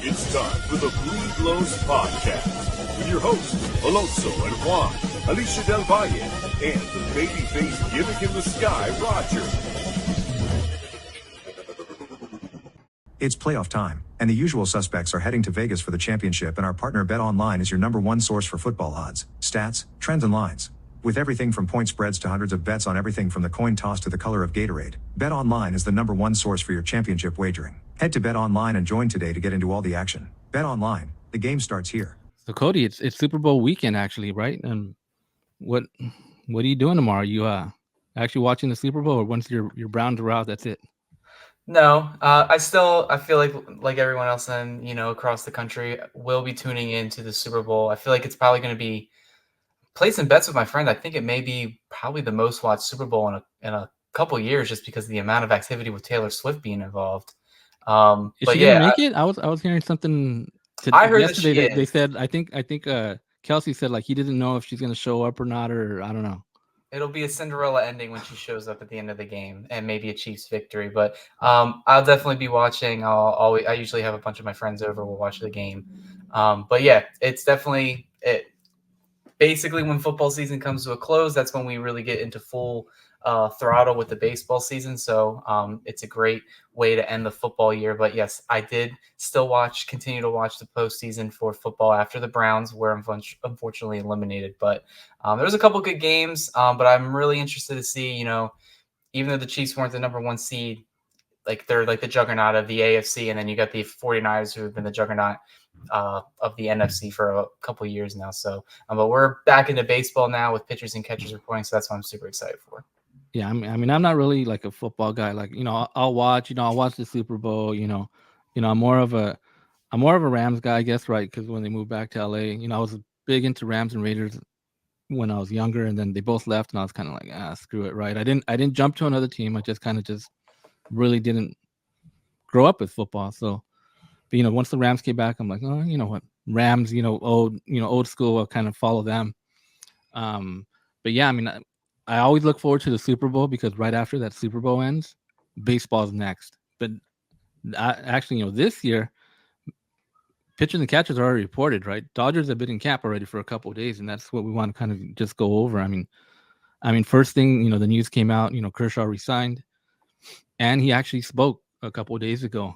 It's time for the Blue Blows Podcast with your hosts, Alonso and Juan, Alicia Del Valle, and the babyface gimmick in the sky, Roger. It's playoff time, and the usual suspects are heading to Vegas for the championship, and our partner BetOnline is your number one source for football odds, stats, trends, and lines. With everything from point spreads to hundreds of bets on everything from the coin toss to the color of Gatorade, BetOnline is the number one source for your championship wagering. Head to BetOnline and join today to get into all the action. BetOnline, the game starts here. So Cody, it's Super Bowl weekend actually, right? And what are you doing tomorrow? Are you actually watching the Super Bowl, or once your Browns are out, that's it? No, I feel like everyone else across the country will be tuning into the Super Bowl. I feel like it's probably going to be placing bets with my friend. I think it may be probably the most watched Super Bowl in a couple years, just because of the amount of activity with Taylor Swift being involved. Is she gonna make it? I was hearing something. I heard yesterday. that they said I think Kelsey said like he didn't know if she's gonna show up or not, or I don't know. It'll be a Cinderella ending when she shows up at the end of the game, and maybe a Chiefs victory. But I'll definitely be watching. I usually have a bunch of my friends over. We'll watch the game. But yeah, it's definitely it. Basically, when football season comes to a close, that's when we really get into full throttle with the baseball season. So it's a great way to end the football year. But yes, I did still continue to watch the postseason for football after the Browns were unfortunately eliminated. But there was a couple good games. But I'm really interested to see, even though the Chiefs weren't the number one seed, like they're like the juggernaut of the AFC. And then you got the 49ers, who have been the juggernaut of the NFC for a couple years now. So, but we're back into baseball now with pitchers and catchers reporting. So that's what I'm super excited for. Yeah, I mean, I'm not really like a football guy. Like, I'll watch the Super Bowl. I'm more of a Rams guy, I guess, right? Because when they moved back to LA, I was big into Rams and Raiders when I was younger, and then they both left, and I was kind of like, screw it, right? I didn't jump to another team. I just kind of really didn't grow up with football. So, but once the Rams came back, I'm like, oh, you know what, Rams, old school. I'll kind of follow them. But yeah, I mean, I always look forward to the Super Bowl because right after that Super Bowl ends, baseball's next. But actually, this year, pitchers and catchers are already reported, right? Dodgers have been in camp already for a couple of days, and that's what we want to kind of just go over. I mean, first thing, the news came out, Kershaw resigned, and he actually spoke a couple of days ago.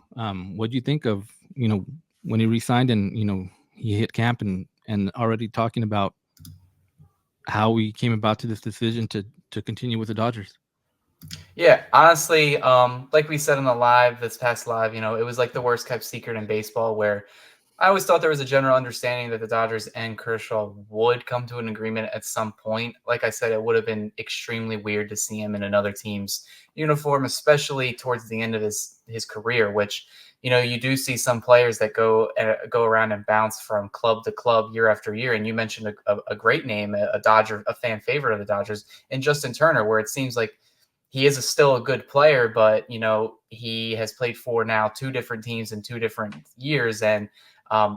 What do you think of, when he resigned and, he hit camp and already talking about how we came about to this decision to continue with the Dodgers? Yeah, honestly, like we said on this past live, it was like the worst kept secret in baseball, where I always thought there was a general understanding that the Dodgers and Kershaw would come to an agreement at some point. Like I said, it would have been extremely weird to see him in another team's uniform, especially towards the end of his career, which, you do see some players that go around and bounce from club to club year after year. And you mentioned a great name, a Dodger, a fan favorite of the Dodgers, and Justin Turner, where it seems like he is still a good player, but, he has played for now 2 different teams in 2 different years, and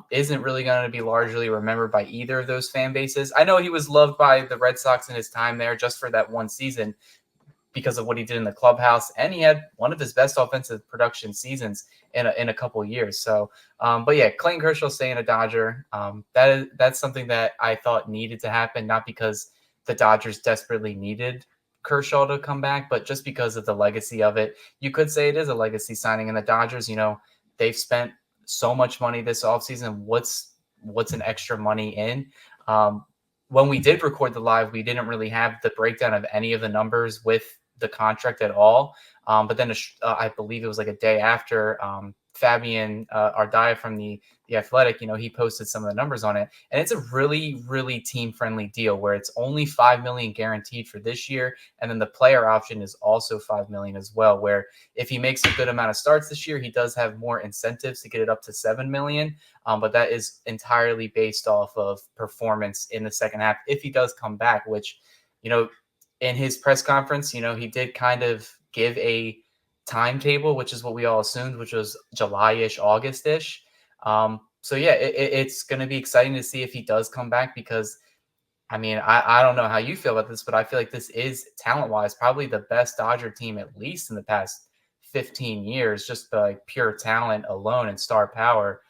isn't really going to be largely remembered by either of those fan bases. I know he was loved by the Red Sox in his time there just for that one season because of what he did in the clubhouse, and he had one of his best offensive production seasons in a couple of years. So, but yeah, Clayton Kershaw staying a Dodger, that's something that I thought needed to happen, not because the Dodgers desperately needed Kershaw to come back, but just because of the legacy of it. You could say it is a legacy signing, and the Dodgers, they've spent so much money this offseason. What's an extra money in? When we did record the live, we didn't really have the breakdown of any of the numbers with the contract at all. But then I believe it was like a day after, Fabian Ardaya from the Athletic, he posted some of the numbers on it, and it's a really, really team-friendly deal where it's only $5 million guaranteed for this year, and then the player option is also $5 million as well, where if he makes a good amount of starts this year, he does have more incentives to get it up to $7 million, but that is entirely based off of performance in the second half if he does come back, which, in his press conference, he did kind of give a timetable, which is what we all assumed, which was July-ish, August-ish. So yeah, it's going to be exciting to see if he does come back, because I mean, I don't know how you feel about this, but I feel like this is talent-wise probably the best Dodger team, at least in the past 15 years, just by like pure talent alone and star power.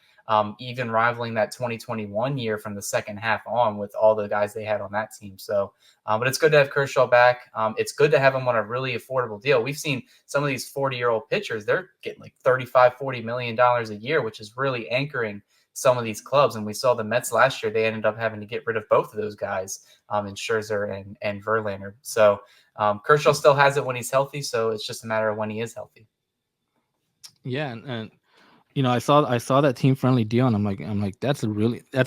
even rivaling that 2021 year from the second half on with all the guys they had on that team. So, but it's good to have Kershaw back. It's good to have him on a really affordable deal. We've seen some of these 40-year-old pitchers, they're getting like $35-40 million a year, which is really anchoring some of these clubs. And we saw the Mets last year, they ended up having to get rid of both of those guys, in Scherzer and Verlander. So Kershaw still has it when he's healthy. So it's just a matter of when he is healthy. Yeah. And I saw that team friendly deal, and I'm like, that's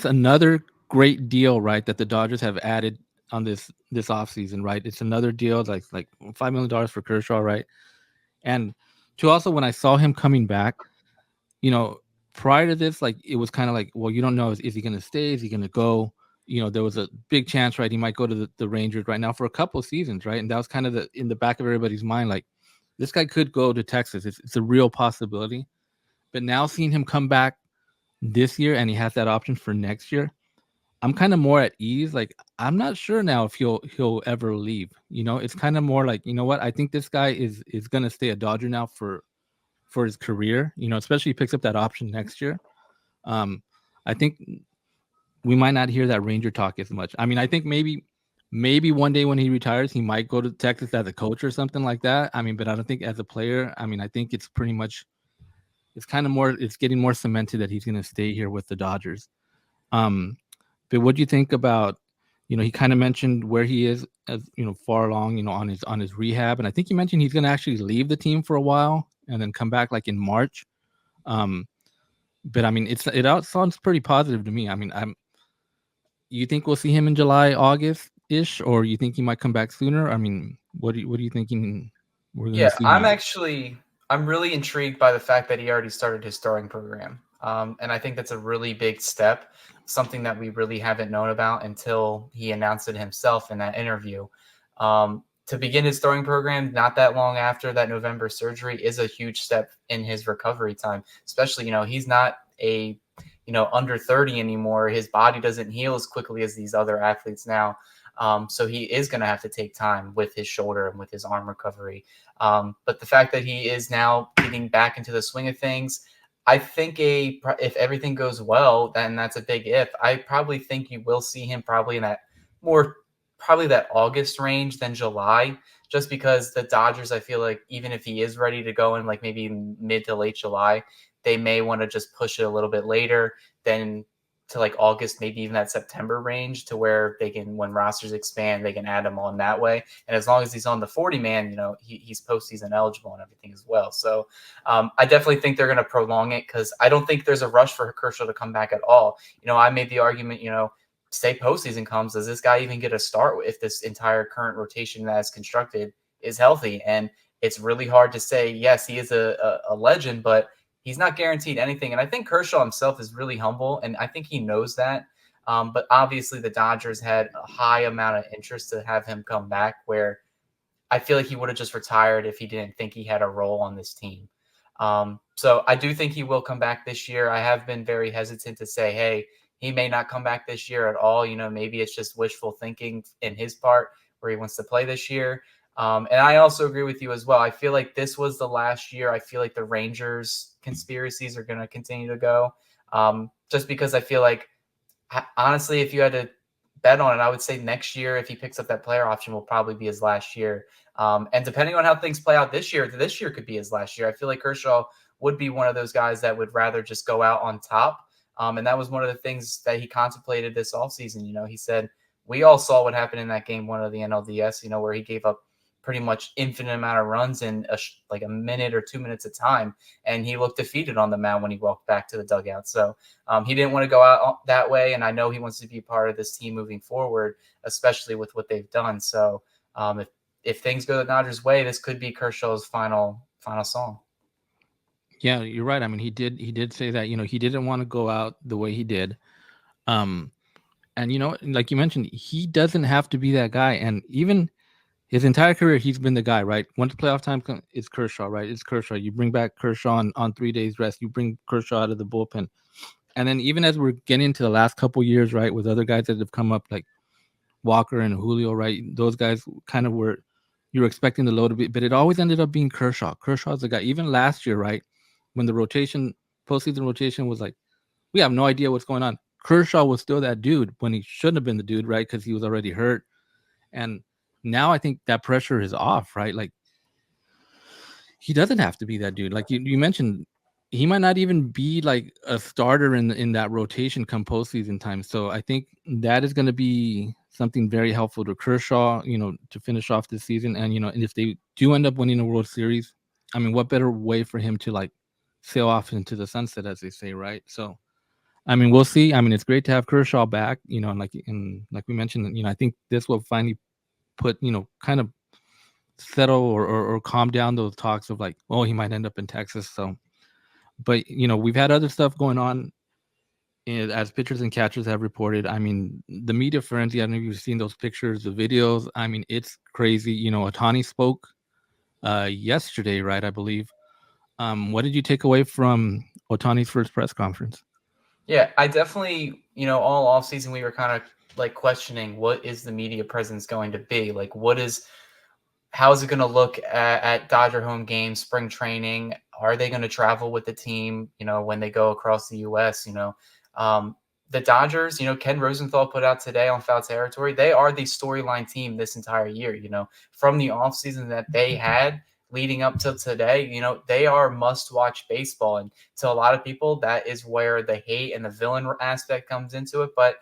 another great deal, right? That the Dodgers have added on this offseason, right? It's another deal like $5 million for Kershaw, right? And to also, when I saw him coming back, prior to this, like, it was kind of like, well, you don't know, is he going to stay? Is he going to go? There was a big chance, right? He might go to the Rangers right now for a couple of seasons, right? And that was kind of in the back of everybody's mind, like, this guy could go to Texas. It's a real possibility. But now seeing him come back this year, and he has that option for next year, I'm kind of more at ease. Like, I'm not sure now if he'll ever leave. It's kind of more like, what? I think this guy is going to stay a Dodger now for his career, especially if he picks up that option next year. I think we might not hear that Ranger talk as much. I mean, I think maybe one day when he retires, he might go to Texas as a coach or something like that. I mean, but I don't think as a player, I mean, I think it's pretty much, it's getting more cemented that he's going to stay here with the Dodgers. But what do you think about, he kind of mentioned where he is as, far along, on his rehab. And I think he mentioned he's going to actually leave the team for a while and then come back like in March. But I mean, it sounds pretty positive to me. I mean, you think we'll see him in July, August ish, or you think he might come back sooner? I mean, what are you thinking we're going to see? I'm really intrigued by the fact that he already started his throwing program. And I think that's a really big step, something that we really haven't known about until he announced it himself in that interview. To begin his throwing program not that long after that November surgery is a huge step in his recovery time, especially, he's not a, under 30 anymore. His body doesn't heal as quickly as these other athletes now. So he is going to have to take time with his shoulder and with his arm recovery. But the fact that he is now getting back into the swing of things, I think if everything goes well, then that's a big if. I probably think you will see him probably in that probably that August range than July, just because the Dodgers, I feel like even if he is ready to go in like maybe mid to late July, they may want to just push it a little bit later than to like August, maybe even that September range, to where they can, when rosters expand, they can add him on that way. And as long as he's on the 40-man, he's postseason eligible and everything as well. So I definitely think they're going to prolong it, because I don't think there's a rush for Kershaw to come back at all. I made the argument, say postseason comes, does this guy even get a start if this entire current rotation that's constructed is healthy? And it's really hard to say. Yes, he is a legend, but he's not guaranteed anything. And I think Kershaw himself is really humble, and I think he knows that. But obviously the Dodgers had a high amount of interest to have him come back, where I feel like he would have just retired if he didn't think he had a role on this team. So I do think he will come back this year. I have been very hesitant to say, hey, he may not come back this year at all. Maybe it's just wishful thinking in his part where he wants to play this year. And I also agree with you as well. I feel like this was the last year. I feel like the Rangers conspiracies are going to continue to go, just because I feel like, honestly, if you had to bet on it, I would say next year, if he picks up that player option, will probably be his last year. And depending on how things play out this year could be his last year. I feel like Kershaw would be one of those guys that would rather just go out on top. And that was one of the things that he contemplated this offseason. He said, we all saw what happened in that game one of the NLDS, where he gave up pretty much infinite amount of runs in like a minute or 2 minutes of time. And he looked defeated on the mound when he walked back to the dugout. So he didn't want to go out that way. And I know he wants to be part of this team moving forward, especially with what they've done. So if things go the Dodgers' way, this could be Kershaw's final song. Yeah, you're right. I mean, he did say that, he didn't want to go out the way he did. And, like you mentioned, he doesn't have to be that guy. And even his entire career, he's been the guy, right? Once playoff time comes, it's Kershaw, right? It's Kershaw. You bring back Kershaw on 3 days rest. You bring Kershaw out of the bullpen. And then even as we're getting into the last couple years, right, with other guys that have come up like Walker and Julio, right? Those guys kind of you were expecting the load a bit, but it always ended up being Kershaw. Kershaw's the guy. Even last year, right, when the postseason rotation was we have no idea what's going on. Kershaw was still that dude when he shouldn't have been the dude, right? Because he was already hurt. And now I think that pressure is off, right? Like, he doesn't have to be that dude. Like you mentioned, he might not even be like a starter in that rotation come postseason time. So I think that is going to be something very helpful to Kershaw, to finish off this season. And and if they do end up winning a World Series, I mean, what better way for him to like sail off into the sunset, as they say, right? So, I mean, we'll see. I mean, it's great to have Kershaw back, and like we mentioned, I think this will finally put, kind of settle or calm down those talks of like, oh, he might end up in Texas. So, but we've had other stuff going on, as pitchers and catchers have reported. I mean, the media frenzy. I don't know if you've seen those pictures, the videos. I mean, it's crazy. Otani spoke yesterday, right? I believe. What did you take away from Otani's first press conference? Yeah, I definitely, all offseason we were kind of like questioning what is the media presence going to be? Like, how is it going to look at Dodger home games, spring training? Are they going to travel with the team, when they go across the U.S.? The Dodgers, Ken Rosenthal put out today on Foul Territory, they are the storyline team this entire year. From the offseason that they had leading up till today, they are must-watch baseball. And to a lot of people, that is where the hate and the villain aspect comes into it. But,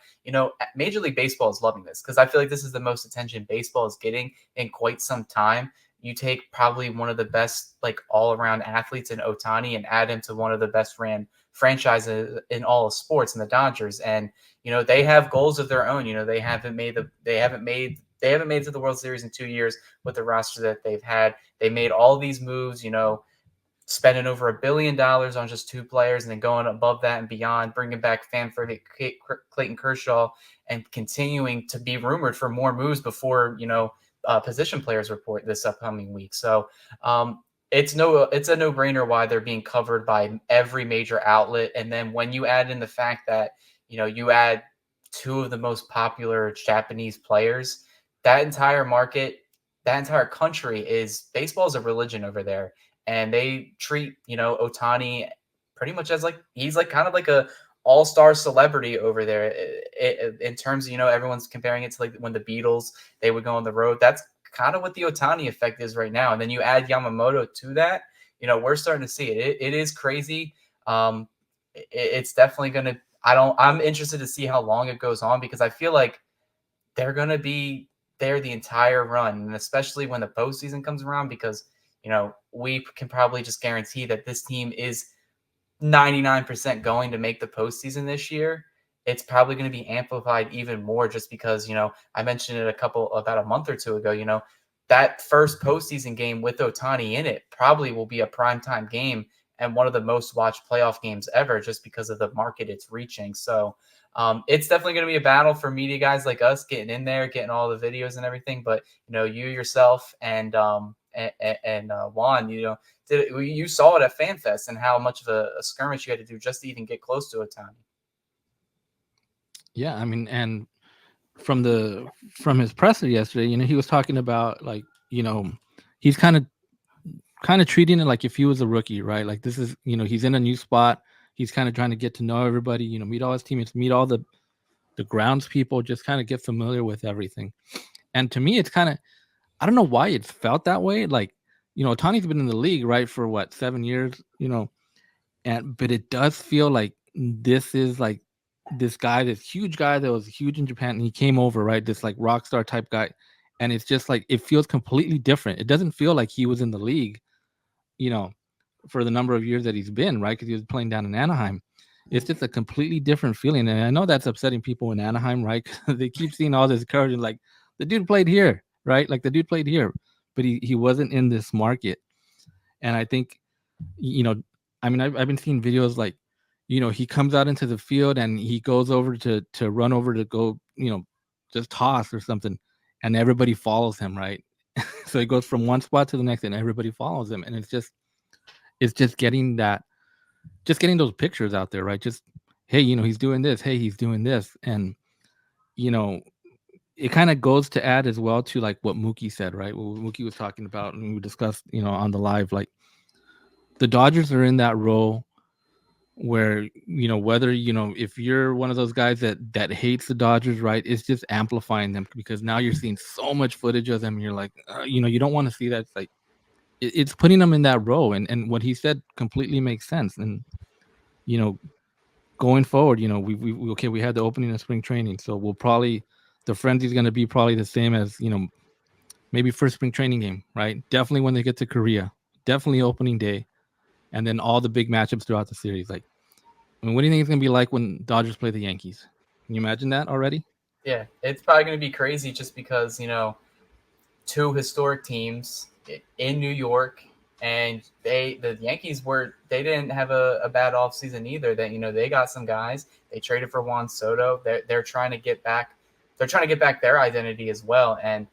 Major League Baseball is loving this because I feel like this is the most attention baseball is getting in quite some time. You take probably one of the best, like, all-around athletes in Otani and add him to one of the best ran franchises in all of sports in the Dodgers. And, they have goals of their own. They haven't made it to the World Series in 2 years with the roster that they've had. They made all these moves, spending over $1 billion on just 2 players and then going above that and beyond, bringing back fan favorite Clayton Kershaw and continuing to be rumored for more moves before, position players report this upcoming week. So it's a no-brainer why they're being covered by every major outlet. And then when you add in the fact that, you add 2 of the most popular Japanese players, that entire market, that entire country baseball is a religion over there. And they treat, Otani pretty much as like, he's like kind of like a all-star celebrity over there in terms of, everyone's comparing it to like when the Beatles, they would go on the road. That's kind of what the Otani effect is right now. And then you add Yamamoto to that, we're starting to see it. It is crazy. It's definitely going to, I'm interested to see how long it goes on because I feel like they're going to be there the entire run, and especially when the postseason comes around, because we can probably just guarantee that this team is 99% going to make the postseason this year. It's probably going to be amplified even more just because I mentioned it about a month or two ago. That first postseason game with Otani in it probably will be a primetime game and one of the most watched playoff games ever, just because of the market it's reaching. So it's definitely going to be a battle for media guys like us getting in there, getting all the videos and everything. But you yourself and Juan, you saw it at FanFest and how much of a skirmish you had to do just to even get close to Otani. Yeah, I mean, and from his presser yesterday, he was talking about like, he's kind of treating it like if he was a rookie, right? Like this is, he's in a new spot. He's kind of trying to get to know everybody, meet all his teammates, meet all the grounds people, just kind of get familiar with everything. And to me, it's kind of, I don't know why it's felt that way. Like, Otani's been in the league, right, for what, 7 years, but it does feel like this is like this guy, this huge guy that was huge in Japan, and he came over, right, this like rock star type guy. And it's just like, it feels completely different. It doesn't feel like he was in the league, for the number of years that he's been, right? Because he was playing down in Anaheim. It's just a completely different feeling. And I know that's upsetting people in Anaheim, right? They keep seeing all this courage and like, the dude played here, right? Like the dude played here, but he wasn't in this market. And I think, I mean, I've been seeing videos like, he comes out into the field and he goes over to run over to go, just toss or something. And everybody follows him, right? So he goes from one spot to the next and everybody follows him. And it's just getting those pictures out there, right? Just, hey, he's doing this. Hey, he's doing this. And, it kind of goes to add as well to like what Mookie said, right? What Mookie was talking about, and we discussed, on the live, like the Dodgers are in that role where whether if you're one of those guys that hates the Dodgers, right, it's just amplifying them because now you're seeing so much footage of them and you're like, you don't want to see that. It's like it's putting them in that row, and what he said completely makes sense. And you know going forward, we had the opening of spring training, so we'll probably the frenzy is going to be probably the same as maybe first spring training game, right? Definitely when they get to Korea, definitely opening day, and then all the big matchups throughout the series. Like, I mean, what do you think it's going to be like when Dodgers play the Yankees? Can you imagine that already? Yeah, it's probably going to be crazy just because, two historic teams in New York, and the Yankees they didn't have a bad offseason either. That they got some guys. They traded for Juan Soto. They're trying to get back. They're trying to get back their identity as well. And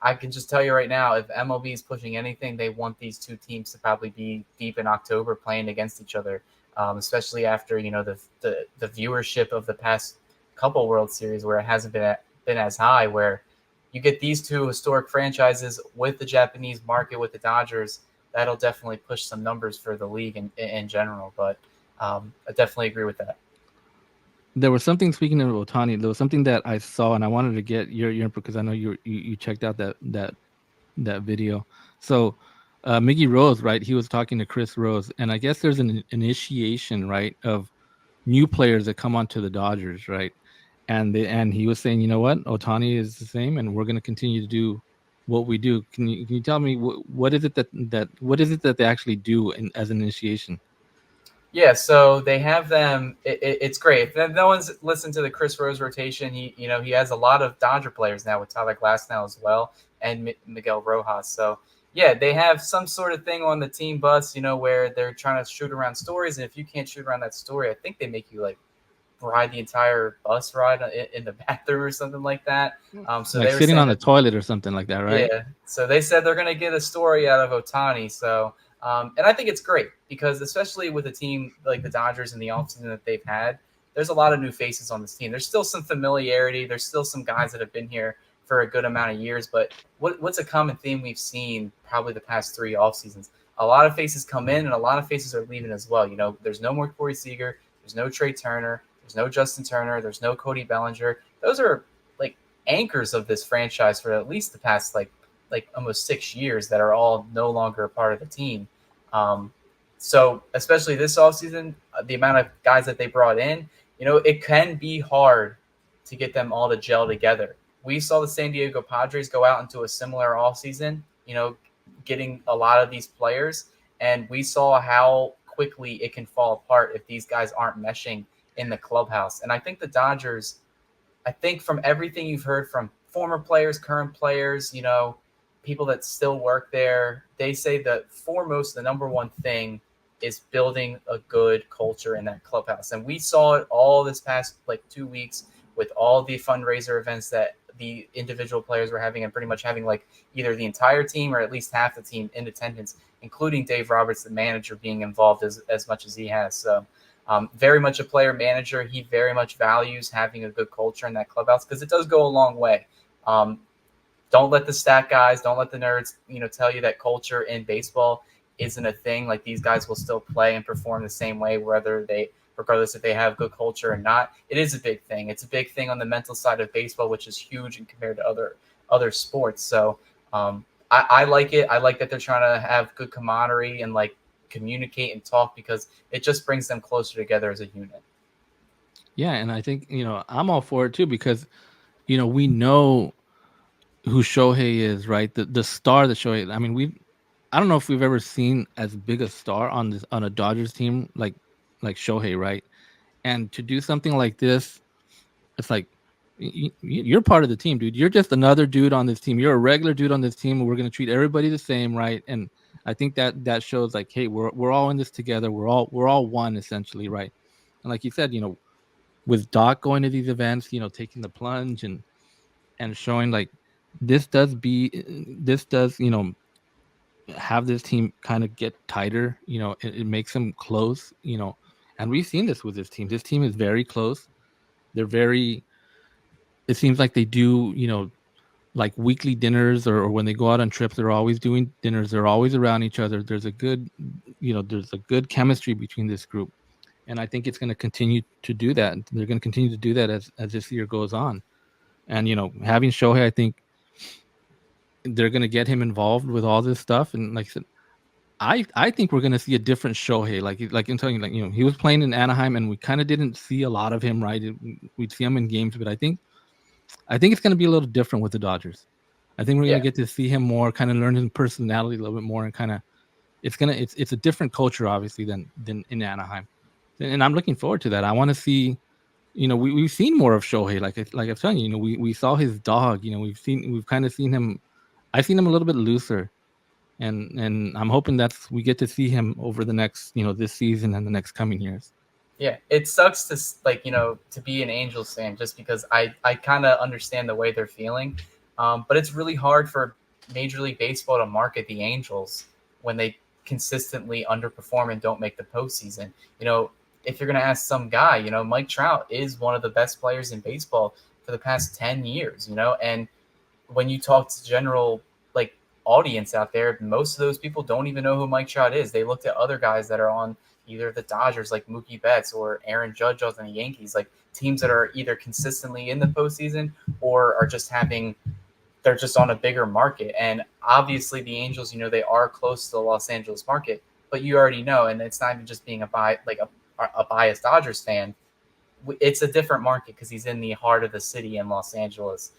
I can just tell you right now, if MLB is pushing anything, they want these two teams to probably be deep in October playing against each other, especially after the viewership of the past couple World Series where it hasn't been as high. Where you get these two historic franchises with the Japanese market with the Dodgers, that'll definitely push some numbers for the league in general. But I definitely agree with that. There was something, speaking of Otani, there was something that I saw and I wanted to get your input because I know you checked out that video. So Miggy Rose, right? He was talking to Chris Rose, and I guess there's an initiation, right, of new players that come onto the Dodgers, right? And he was saying, you know what, Otani is the same, and we're going to continue to do what we do. Can you tell me what is it that they actually do as an initiation? Yeah, so they have them. It's great. If no one's listened to the Chris Rose rotation, he has a lot of Dodger players now with Tyler Glasnow as well and Miguel Rojas. So yeah, they have some sort of thing on the team bus, where they're trying to shoot around stories, and if you can't shoot around that story, I think they make you like ride the entire bus ride in the bathroom or something like that. So like they were sitting on the that, toilet or something like that, right? Yeah. So they said they're going to get a story out of Otani. So. And I think it's great because especially with a team like the Dodgers and the offseason that they've had, there's a lot of new faces on this team. There's still some familiarity. There's still some guys that have been here for a good amount of years. But what's a common theme we've seen probably the past 3 off seasons? A lot of faces come in and a lot of faces are leaving as well. There's no more Corey Seager. There's no Trey Turner. There's no Justin Turner. There's no Cody Bellinger. Those are like anchors of this franchise for at least the past like almost 6 years that are all no longer a part of the team. So especially this offseason, the amount of guys that they brought in, it can be hard to get them all to gel together. We saw the San Diego Padres go out into a similar offseason, getting a lot of these players, and we saw how quickly it can fall apart if these guys aren't meshing in the clubhouse. And I think the Dodgers, from everything you've heard from former players, current players, people that still work there, they say that foremost, the number one thing is building a good culture in that clubhouse. And we saw it all this past 2 weeks with all the fundraiser events that the individual players were having and pretty much having either the entire team or at least half the team in attendance, including Dave Roberts, the manager, being involved as much as he has. So very much a player manager. He very much values having a good culture in that clubhouse because it does go a long way. Don't let the stat guys, don't let the nerds, tell you that culture in baseball isn't a thing. Like, these guys will still play and perform the same way, regardless if they have good culture or not. It is a big thing. It's a big thing on the mental side of baseball, which is huge compared to other sports. So I like it. I like that they're trying to have good camaraderie and communicate and talk because it just brings them closer together as a unit. Yeah, and I think I'm all for it too because we know who Shohei is, right? The star that Shohei. I mean, I don't know if we've ever seen as big a star on a Dodgers team like Shohei, right? And to do something like this, it's like you're part of the team, dude. You're just another dude on this team. You're a regular dude on this team. We're gonna treat everybody the same, right? And I think that shows hey, we're all in this together. We're all one essentially, right? And like you said, with Doc going to these events, taking the plunge and showing this does have this team kind of get tighter. It makes them close. And we've seen this with this team. This team is very close. They're very. It seems like they do weekly dinners or when they go out on trips, they're always doing dinners. They're always around each other. There's a good chemistry between this group. And I think it's going to continue to do that. They're going to continue to do that as this year goes on. And, having Shohei, I think they're going to get him involved with all this stuff. And like I said, I think we're going to see a different Shohei. Like I'm telling you, he was playing in Anaheim and we kind of didn't see a lot of him, right? We'd see him in games, but I think it's going to be a little different with the Dodgers. I think we're going to get to see him more, kind of learn his personality a little bit more, and kind of it's a different culture, obviously, than in Anaheim. And I'm looking forward to that. I want to see, we've seen more of Shohei. Like I'm telling you, we saw his dog. We've kind of seen him. I've seen him a little bit looser, and I'm hoping we get to see him over the next, this season and the next coming years. Yeah, it sucks to to be an Angels fan, just because I kind of understand the way they're feeling, but it's really hard for Major League Baseball to market the Angels when they consistently underperform and don't make the postseason. If you're going to ask some guy, Mike Trout is one of the best players in baseball for the past 10 years, and when you talk to general audience out there, most of those people don't even know who Mike Trout is. They looked at other guys that are on either the Dodgers, like Mookie Betts, or Aaron Judge on the Yankees, like teams that are either consistently in the postseason or are just they're just on a bigger market. And obviously the Angels, they are close to the Los Angeles market, but you already know, and it's not even just being a biased Dodgers fan. It's a different market because he's in the heart of the city in Los Angeles.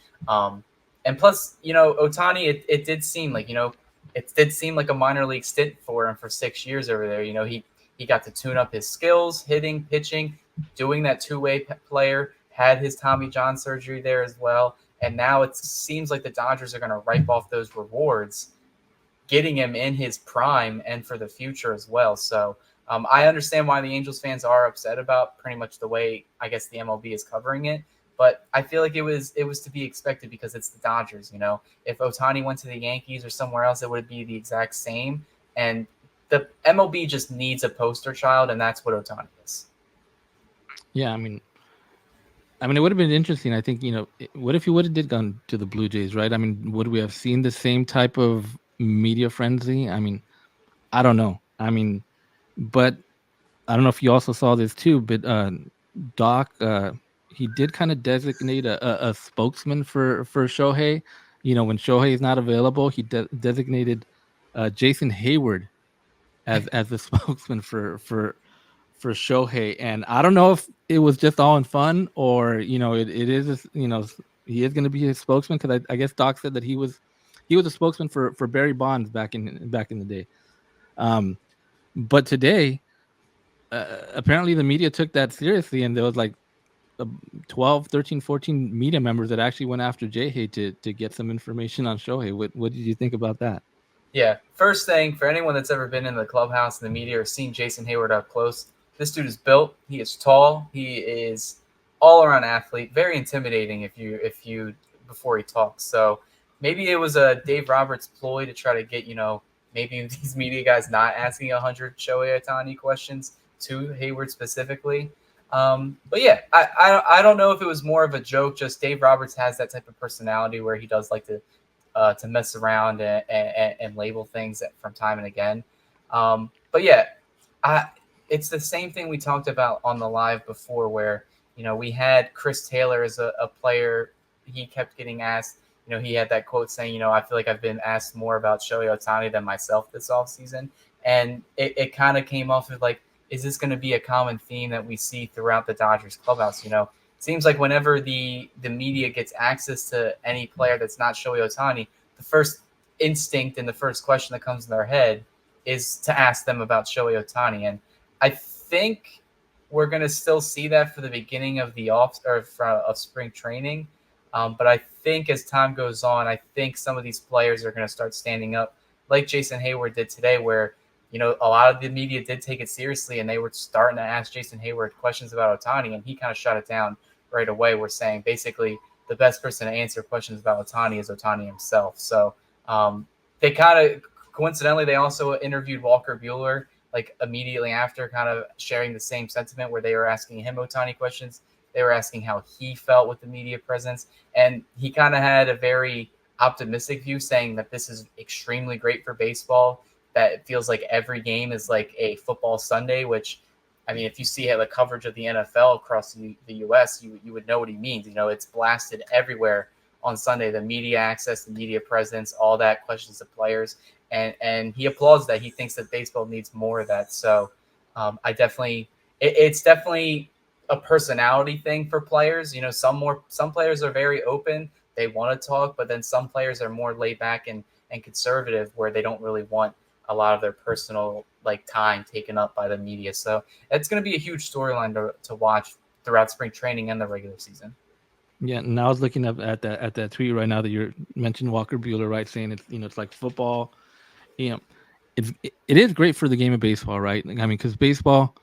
And plus, Ohtani, it did seem like, it did seem like a minor league stint for him for 6 years over there. He got to tune up his skills, hitting, pitching, doing that two-way player, had his Tommy John surgery there as well. And now it seems like the Dodgers are going to ripe off those rewards, getting him in his prime and for the future as well. So I understand why the Angels fans are upset about pretty much the way, I guess, the MLB is covering it. But I feel like it was to be expected because it's the Dodgers. If Ohtani went to the Yankees or somewhere else, it would be the exact same. And the MLB just needs a poster child, and that's what Ohtani is. Yeah, I mean, it would have been interesting. I think, what if he would have did gone to the Blue Jays, right? I mean, would we have seen the same type of media frenzy? I mean, I don't know. I mean, but I don't know if you also saw this too, but Doc, he did kind of designate a spokesman for Shohei. When Shohei is not available, he designated Jason Hayward as the spokesman for Shohei. And I don't know if it was just all in fun or it is he is going to be his spokesman, because I guess Doc said that he was a spokesman for Barry Bonds back in the day. But today, apparently the media took that seriously, and there was 12, 13, 14 media members that actually went after J-Hay to get some information on Shohei. What did you think about that? Yeah, first thing, for anyone that's ever been in the clubhouse and the media or seen Jason Hayward up close, this dude is built. He is tall. He is all-around athlete. Very intimidating if you before he talks. So maybe it was a Dave Roberts ploy to try to get maybe these media guys not asking 100 Shohei Ohtani questions to Hayward specifically. But yeah, I don't know if it was more of a joke. Just Dave Roberts has that type of personality where he does like to mess around and label things from time and again. But yeah, it's the same thing we talked about on the live before, where we had Chris Taylor as a player. He kept getting asked. He had that quote saying, I feel like I've been asked more about Shohei Ohtani than myself this offseason. And it kind of came off of is this going to be a common theme that we see throughout the Dodgers clubhouse? It seems like whenever the media gets access to any player that's not Shohei Ohtani, the first instinct and the first question that comes in their head is to ask them about Shohei Ohtani. And I think we're going to still see that for the beginning of of spring training. But I think as time goes on, I think some of these players are going to start standing up like Jason Hayward did today, where a lot of the media did take it seriously, and they were starting to ask Jason Hayward questions about Ohtani, and he kind of shut it down right away. We're saying basically the best person to answer questions about Ohtani is Ohtani himself. So they kind of coincidentally, they also interviewed Walker Buehler immediately after, kind of sharing the same sentiment, where they were asking him Ohtani questions. They were asking how he felt with the media presence, and he kind of had a very optimistic view, saying that this is extremely great for baseball, that it feels like every game is like a football Sunday, which I mean, if you see the coverage of the NFL across the U.S., you would know what he means. It's blasted everywhere on Sunday. The media access, the media presence, all that, questions of players, and he applauds that. He thinks that baseball needs more of that. So it's definitely a personality thing for players. Some players are very open. They want to talk, but then some players are more laid back and conservative, where they don't really want a lot of their personal time taken up by the media. So it's going to be a huge storyline to watch throughout spring training and the regular season. Yeah, and I was looking up at that tweet right now that you mentioned Walker Buehler, right? Saying it's like football. It is great for the game of baseball, right? I mean, because baseball,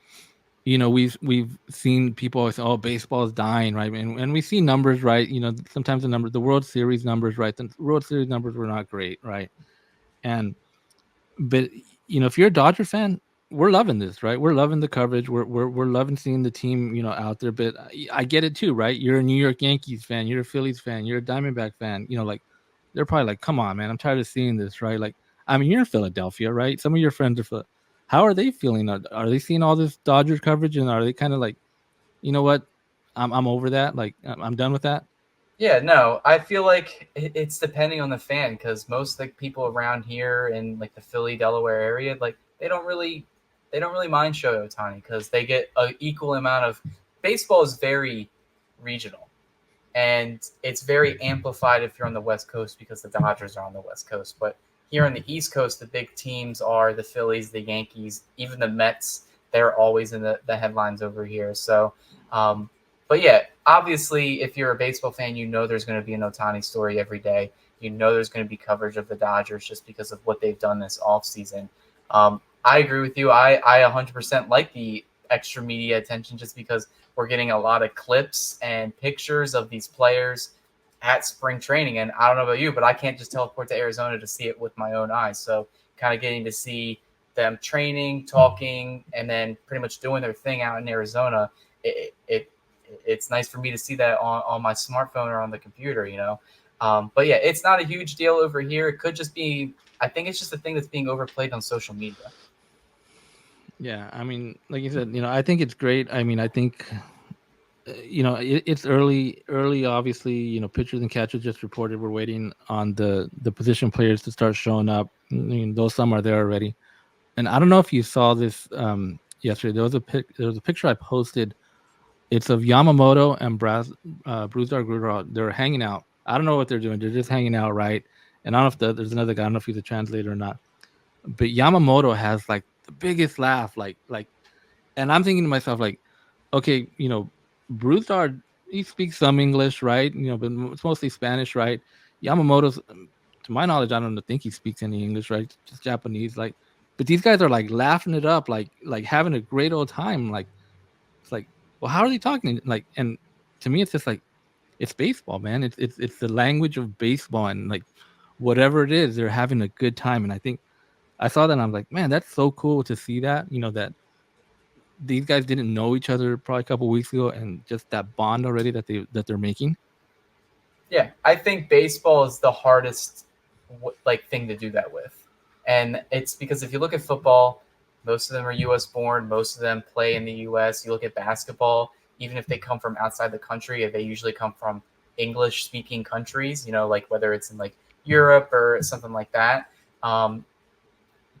we've seen people always say, oh, baseball is dying, right? And we see numbers, right? Sometimes the World Series numbers, right? The World Series numbers were not great, right? But if you're a Dodger fan, we're loving this, right? We're loving the coverage. We're loving seeing the team, out there. But I get it too, right? You're a New York Yankees fan, you're a Phillies fan, you're a Diamondback fan. They're probably like, come on, man, I'm tired of seeing this, right? Like, I mean, you're in Philadelphia, right? Some of your friends are. How are they feeling? Are they seeing all this Dodgers coverage, and are they kind of like, you know what, I'm over that. Like, I'm done with that. Yeah, no, I feel like it's depending on the fan, because most of the people around here in the Philly, Delaware area, they don't really mind Shohei Ohtani, because they get an equal amount of. Baseball is very regional, and it's very amplified if you're on the West Coast, because the Dodgers are on the West Coast. But here on the East Coast, the big teams are the Phillies, the Yankees, even the Mets. They're always in the headlines over here. So, but yeah, obviously, if you're a baseball fan, there's going to be an Ohtani story every day. There's going to be coverage of the Dodgers just because of what they've done this offseason. I agree with you. I 100% like the extra media attention, just because we're getting a lot of clips and pictures of these players at spring training. And I don't know about you, but I can't just teleport to Arizona to see it with my own eyes. So kind of getting to see them training, talking, and then pretty much doing their thing out in Arizona, it's nice for me to see that on my smartphone or on the computer, But yeah, it's not a huge deal over here. It could just be, I think it's just a thing that's being overplayed on social media. Yeah, I mean, like you said, I think it's great. I mean, I think, it's early, obviously, pitchers and catchers just reported. We're waiting on the position players to start showing up. I mean, those some are there already. And I don't know if you saw this yesterday. There was a picture I posted. It's of Yamamoto and Bruce Dark. They're hanging out. I don't know what they're doing. They're just hanging out, right? And I don't know if there's another guy. I don't know if he's a translator or not. But Yamamoto has the biggest laugh, and I'm thinking to myself, okay, Bruce Dark, he speaks some English, right? But it's mostly Spanish, right? Yamamoto's, to my knowledge, I don't think he speaks any English, right? Just Japanese, But these guys are laughing it up, having a great old time, it's well, how are they talking? And to me, it's just it's baseball, man. It's the language of baseball, and whatever it is, they're having a good time. And I think I saw that, and I'm like, man, that's so cool to see that. That these guys didn't know each other probably a couple of weeks ago, and just that bond already that they're making. Yeah, I think baseball is the hardest thing to do that with, and it's because if you look at football, most of them are U.S. born. Most of them play in the U.S. You look at basketball, even if they come from outside the country, they usually come from English-speaking countries. Whether it's in Europe or something like that.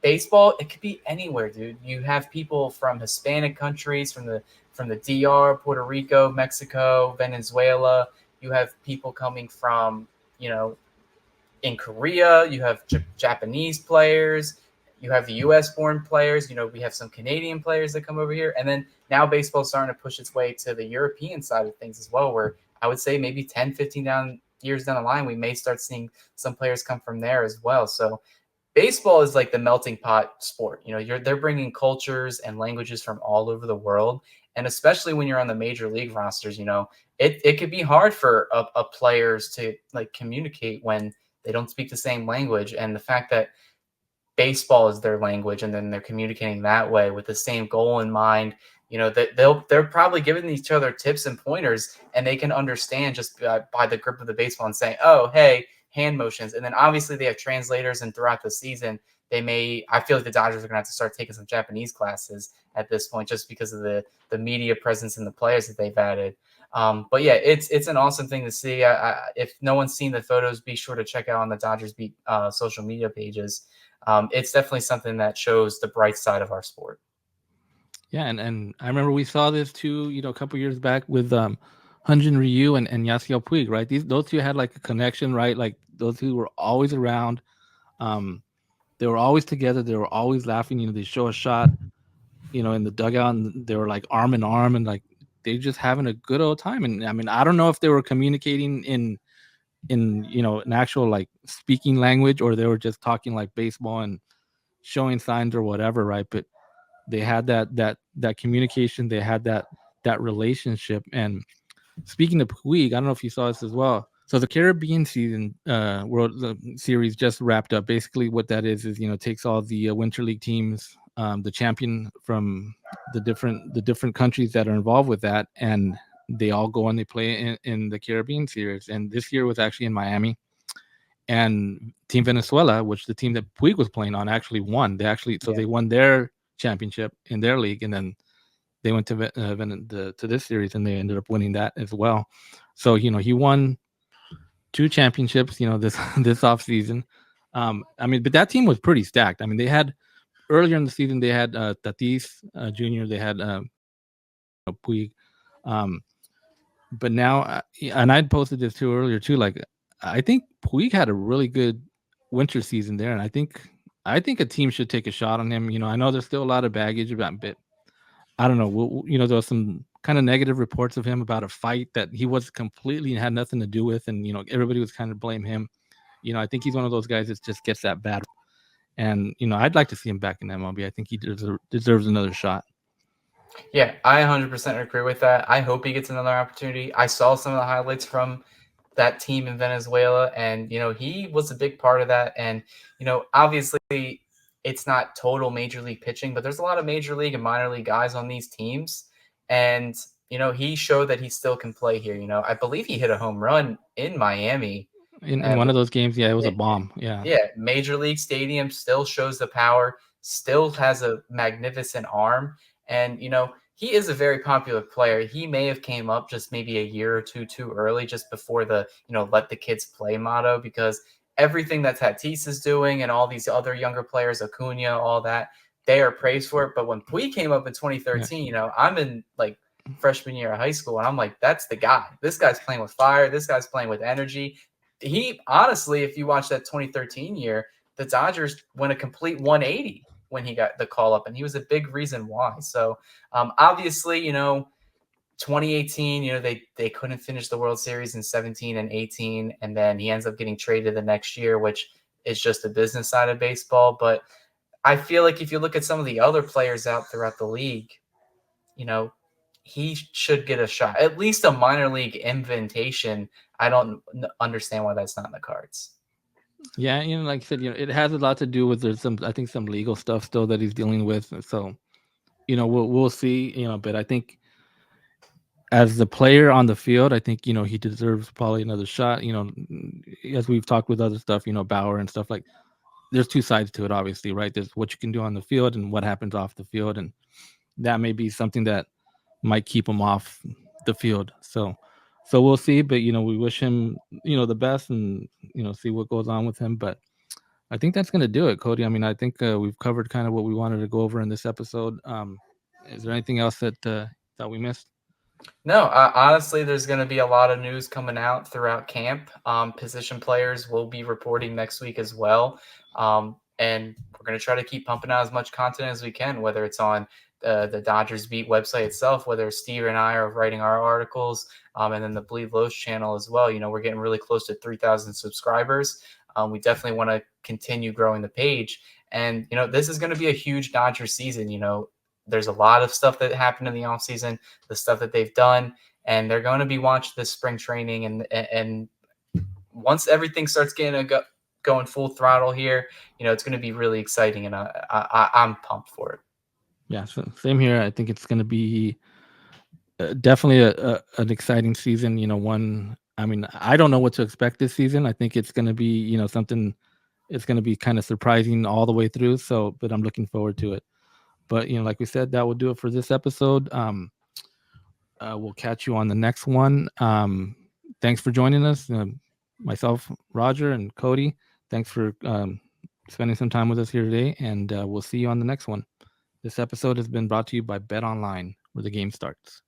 Baseball, it could be anywhere, dude. You have people from Hispanic countries, from the DR, Puerto Rico, Mexico, Venezuela. You have people coming from, in Korea. You have Japanese players. You have the U.S.-born players. We have some Canadian players that come over here. And then now baseball's starting to push its way to the European side of things as well, where I would say maybe 10, 15 years down the line, we may start seeing some players come from there as well. So baseball is the melting pot sport. They're bringing cultures and languages from all over the world. And especially when you're on the major league rosters, it could be hard for a players to communicate when they don't speak the same language. And the fact that baseball is their language, and then they're communicating that way with the same goal in mind, that they're probably giving each other tips and pointers, and they can understand just by the grip of the baseball and saying, oh, hey, hand motions. And then obviously they have translators, and throughout the season, I feel like the Dodgers are going to have to start taking some Japanese classes at this point, just because of the media presence and the players that they've added. But yeah, it's an awesome thing to see. If no one's seen the photos, be sure to check out on the Dodgers Beat social media pages. It's definitely something that shows the bright side of our sport. Yeah, and I remember we saw this too, a couple years back with Hyunjin Ryu and Yasiel Puig, right? Those two had like a connection, right? Like those two were always around. They were always together. They were always laughing. They show a shot, in the dugout, and they were like arm in arm, and like they just having a good old time. And I mean, I don't know if they were communicating in an actual like speaking language, or they were just talking like baseball and showing signs or whatever, right? But they had that communication. They had that relationship. And speaking of Puig, I don't know if you saw this as well. So the Caribbean season World Series just wrapped up. Basically, what that is takes all the Winter League teams, the champion from the different countries that are involved with that, and they all go and they play in the Caribbean series. And this year was actually in Miami. And Team Venezuela, which the team that Puig was playing on, actually won. They won their championship in their league, and then they went to this series and they ended up winning that as well. So he won 2 championships this off season. I mean, but that team was pretty stacked. I mean, they had earlier in the season they had Tatis Jr., they had Puig, but now and I'd posted this too earlier too, like I think Puig had a really good winter season there, and I think a team should take a shot on him. I know there's still a lot of baggage about it, but I don't know. There was some kind of negative reports of him about a fight that he was completely had nothing to do with, and everybody was kind of blame him. I think he's one of those guys that just gets that bad, and I'd like to see him back in MLB. I think he deserves another shot. Yeah, I 100% agree with that. I hope he gets another opportunity. I saw some of the highlights from that team in Venezuela, and he was a big part of that. And obviously it's not total major league pitching, but there's a lot of major league and minor league guys on these teams, and he showed that he still can play here. I believe he hit a home run in Miami in one of those games. Yeah, it was a bomb. Yeah, Major League Stadium still shows the power, still has a magnificent arm. And, he is a very popular player. He may have came up just maybe a year or two too early, just before the, let the kids play motto, because everything that Tatis is doing and all these other younger players, Acuna, all that, they are praised for it. But when Puig came up in 2013, I'm in like freshman year of high school, and I'm like, that's the guy. This guy's playing with fire. This guy's playing with energy. He honestly, if you watch that 2013 year, the Dodgers went a complete 180 when he got the call up, and he was a big reason why. So obviously, 2018, they couldn't finish the World Series in 17 and 18, and then he ends up getting traded the next year, which is just the business side of baseball. But I feel like if you look at some of the other players out throughout the league, he should get a shot, at least a minor league invitation. I don't understand why that's not in the cards. Yeah, like I said, it has a lot to do with there's some legal stuff still that he's dealing with. So, we'll see. But I think as the player on the field, I think he deserves probably another shot. As we've talked with other stuff, Bauer and stuff, like there's two sides to it, obviously, right? There's what you can do on the field and what happens off the field, and that may be something that might keep him off the field. So we'll see. But we wish him the best, and see what goes on with him. But I think that's going to do it, Cody. I mean, I think we've covered kind of what we wanted to go over in this episode. Is there anything else that we missed? No, honestly, there's going to be a lot of news coming out throughout camp. Position players will be reporting next week as well. And we're going to try to keep pumping out as much content as we can, whether it's on the Dodgers Beat website itself, whether Steve and I are writing our articles, and then the Bleed Lows channel as well. We're getting really close to 3,000 subscribers. We definitely want to continue growing the page. And, this is going to be a huge Dodgers season. There's a lot of stuff that happened in the offseason, the stuff that they've done, and they're going to be watching this spring training. And once everything starts going full throttle here, it's going to be really exciting, and I'm pumped for it. Yeah, so same here. I think it's going to be definitely an exciting season. I mean, I don't know what to expect this season. I think it's going to be, something it's going to be kind of surprising all the way through. So, but I'm looking forward to it. But, like we said, that will do it for this episode. We'll catch you on the next one. Thanks for joining us. Myself, Roger, and Cody. Thanks for spending some time with us here today. And we'll see you on the next one. This episode has been brought to you by Bet Online, where the game starts.